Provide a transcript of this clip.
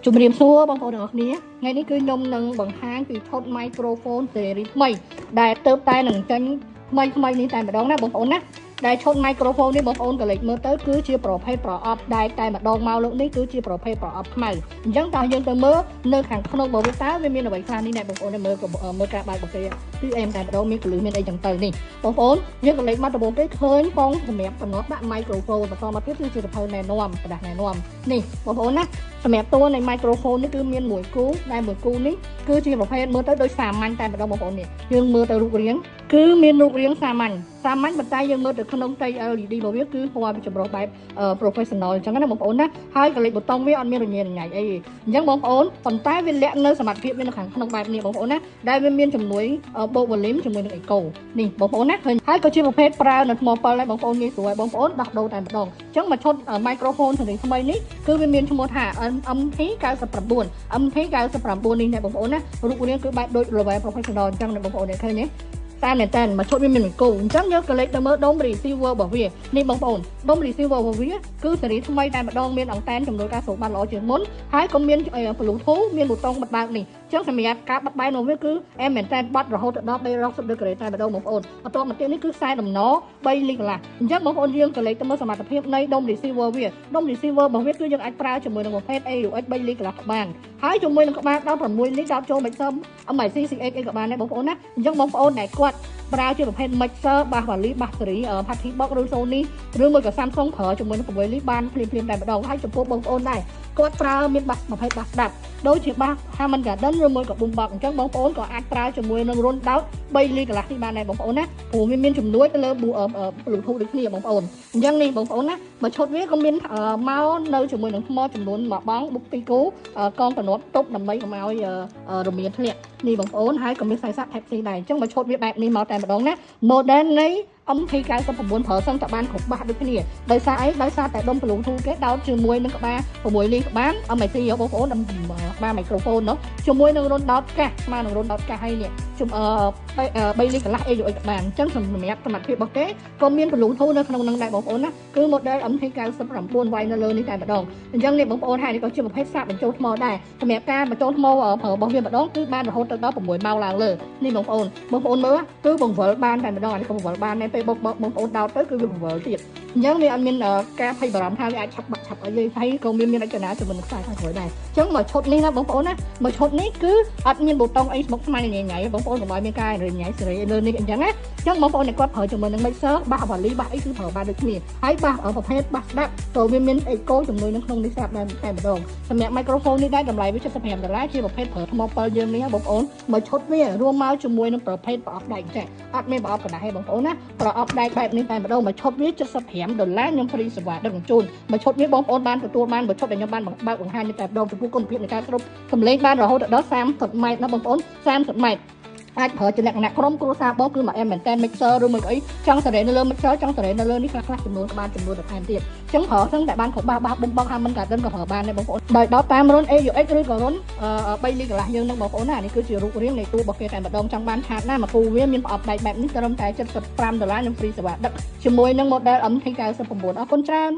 ជំរាបសួរបងប្អូនទាំងអស់គ្នាថ្ងៃនេះគឺខ្ញុំនឹងបង្ហាញពីឈុត microphone series ថ្មីដែលទៅតែនឹងចេញថ្មីនេះតែម្ដងណាបងប្អូនណាដែលឈុត microphone នេះបងប្អូនក៏លេចមើលទៅគឺជាប្រភេទប្រអប់ដែលតែម្ដងមកលោកនេះគឺជាប្រភេទប្រអប់ខ្មៅអញ្ចឹងតោះយើងទៅមើលនៅខាងក្នុងរបស់វាតើវាមានអ្វីខ្លះនេះដែរបងប្អូនមើលការបើកបកគេគឺអែមតែម្ដងមានកលឹះមានអីចឹងទៅនេះបងប្អូនយើងក៏លេចមកដំបូងគេឃើញផងសម្រាប់កំណត់ដាក់ microphone បន្តមកទៀតគឺជាសភៅណែនាំกระดาษណែនាំនេះបងប្អូនណាសម្រាប់តួនៃ microphone នេះគឺមានមួយគូដែលមួយគូនេះគឺជាប្រភេទមើលទៅដូចសាមញ្ញតែម្ដងបងប្អូននេះយើងមើលទៅរូបរាងគឺមានរូបរាងសាមញ្ញប៉ុន្តែយើងមើលទៅក្នុងផ្ទៃ LED របស់វាគឺពណ៌វាចម្រុះបែប professional អញ្ចឹងណាបងប្អូនណាហើយកលេចប៊ូតុងវាអត់មានរញ៉េរញ៉ៃអីអញ្ចឹងបងប្អូនប៉ុន្តែវាលាក់នៅសមត្ថភាពវានៅខាងក្នុងបែបនេះបងប្អូនណាដែលវាមានជំនួយបូក volume ជាមួយនឹង echo នេះបងប្អូនណាឃើញហើយក៏ជាប្រភេទប្រើនៅថ្មពិលដែរបងប្អូនងាយស្រួលឲ្យបងប្អូនដោះដូរតែម្ដងអញ្ចឹងមកឈុត microphone ថ្មីនេះគឺវាមានឈ្មោះថា MT99 MT99 នេះណាបងប្អូនណារូបរាងគឺបែបដូច level professional អញ្ចឹងណាបងប្អូនឃើញទេតាមមែនតើមកឈុតវាមានគោអញ្ចឹងយើងក៏លេចទៅមើលដុំ receiver របស់វានេះបងប្អូនដុំ receiver របស់វាគឺសេរីថ្មីតែម្ដងមានអង្តែនចំនួនការស្រូបបានល្អជាងមុនហើយក៏មាន Bluetooth មានប៊ូតុងបិទបើកនេះអញ្ចឹងសម្រាប់ការបិទបែករបស់វាគឺអែមមែនតើបត់រហូតដល់360 degree តែម្ដងបងប្អូនបន្ទាប់មកទៀតនេះគឺខ្សែដំណ3លីកន្លះអញ្ចឹងបងប្អូនយើងក៏លេចទៅមើលសមត្ថភាពនៃដុំ receiver វាដុំ receiver របស់វាគឺយើងអាចប្រើជាមួយនឹងប្រភេទ AUX 3លីកន្លះក៏បានហើយជាមួយនឹងក្បាលដល់6លីដល់ចូល mixer MIC CX អីក៏បានដែរបងប្អូនណាអញ្ចឹងបងប្អូនដែលគាត់ប្រើជាប្រភេទ mixer bass valley battery party box ឬ Sony ឬមួយក៏ Samsung ប្រើជាមួយនឹង6លីបានភ្លាមតែម្ដងហើយចំពោះបងប្អូនដែរគាត់ប្រើមាន bass ប្រភេទ bass ស្ដាប់ដូចជា bass Harman Kardon ឬមួយក៏ boom box អញ្ចឹងបងប្អូនក៏អាចប្រើជាមួយនឹង Round Down 3លីកន្លះនេះបានដែរបងប្អូនណាព្រោះវាមានជំនួយទៅលើ Bluetooth ដូចគ្នាបងប្អូនអញ្ចឹងនេះបងប្អូនណាមកឈុតវាក៏មានមកនៅជាមួយនឹងថ្មចំនួន1បងបុក2គូកងតំណត់ទប់ដើម្បីកុំឲ្យរមៀលធ្លាក់នេះបងប្អូនហើយក៏មានខ្សែសាក Type C ដែរអញ្ចឹងមកឈុតវាបែបនេះមកតែម្ដងណា model នៃ MT99 ប្រើសឹងតែបានគ្រប់បាសដូចគ្នាដោយសារអីដោយសារតែដុំ Bluetooth គេដោតជាមួយនឹងក្បាល6លីក៏បាន MIC បងប្អូនក្បាល microphone នោះជាមួយនឹង Round Dot កាសស្មើនឹង Round Dot កាសហើយនេះ3លីកន្លះ AUX ក៏បានអញ្ចឹងសម្រាប់សមត្ថភាពរបស់គេក៏មាន Bluetooth នៅក្នុងនឹងដែរបងប្អូនណាគឺ model MT99 វាយនៅលើនេះតែម្ដងអញ្ចឹងនេះបងប្អូនហើយនេះក៏ជាប្រភេទសាកបញ្ចូលថ្មដែរសម្រាប់ការបញ្ចូលថ្មរបស់វាម្ដងគឺបានរហូតដល់6ម៉ោងឡើងលើនេះបងប្អូនមើលគឺបង្វិលបានតែម្ដងអានេះក៏បង្វិលបានដែរពេលបងប្អូនដោតទៅគឺវាបង្វិលទៀតអញ្ចឹងវាអត់មានការភ័យបារម្ភថាវាអាចឆាប់បាក់ឆាប់អីទេហើយក៏មានរចនាជាមួយនឹងខ្សែខាងក្រោយដែរអញ្ចឹងមកឈុតនេះណាបងប្អូនណាមកឈុតនេះគឺអត់មានប៊ូតុងអីស្មុគស្មាញញ៉ៃបងប្អូនកុំឲ្យមានការរញ៉ៃសេរីលើនេះអញ្ចឹងណាអញ្ចឹងបងប្អូនអ្នកគាត់ប្រើជាមួយនឹង mixer បាស valley បាសអីគឺប្រើបានដូចគ្នាហើយបាសប្រភេទបាសស្ដាប់ក៏វាមាន echo ជាមួយនឹងក្នុងនេះស្រាប់ដែរតែម្ដងសម្រាប់ microphone នេះដែរតម្លៃវា$75ជាប្រភេទប្រើថ្មពិលយើងនេះបងប្អូនមកឈុតវារួមមកជាមួយនឹងប្រភេទប្រអប់ដែកចាអត់មានប្រអប់កណ្ដាស់ទេបងប្អូនណាប្រអប់ដែកបែបនេះតែម្ដងមកឈុតវា$75ខ្ញុំហ្វ្រីសេវាដឹកជញ្ជូនមកឈុតវាបងប្អូនបានទទួលបានមកឈុតដែលខ្ញុំបានបើកបង្ហាញតែម្ដងចំពោះគុណភាពនៃការគ្រប់សម្លេងបានរហូតដល់30ម៉ែត្រណាបងប្អូន30ម៉ែត្រអាចប្រើជាលក្ខណៈក្រុមគ្រួសារបងគឺមកអែមមែនតែ mixer ឬមួយក៏អីចង់សេរីនៅលើ mixer ចង់សេរីនៅលើនេះខ្លះចំនួនបានចំនួនបន្ថែមទៀតអញ្ចឹងប្រើទាំងតែបានគ្រប់បាសបំបង Harman Kardon ក៏ប្រើបានដែរបងប្អូនដោយដល់តាមរុន AUX ឬក៏រុន3លីកន្លះយើងនឹងបងប្អូនណានេះគឺជារូបរាងនៃតួរបស់គេតែម្ដងចង់បានឆាតណាមកគូវាមានប្រអប់ដែកបែបនេះត្រឹមតែ$75ខ្ញុំហ្វ្រីសេវាដឹកជាមួយនឹង model MT99 អរគុណច្រើន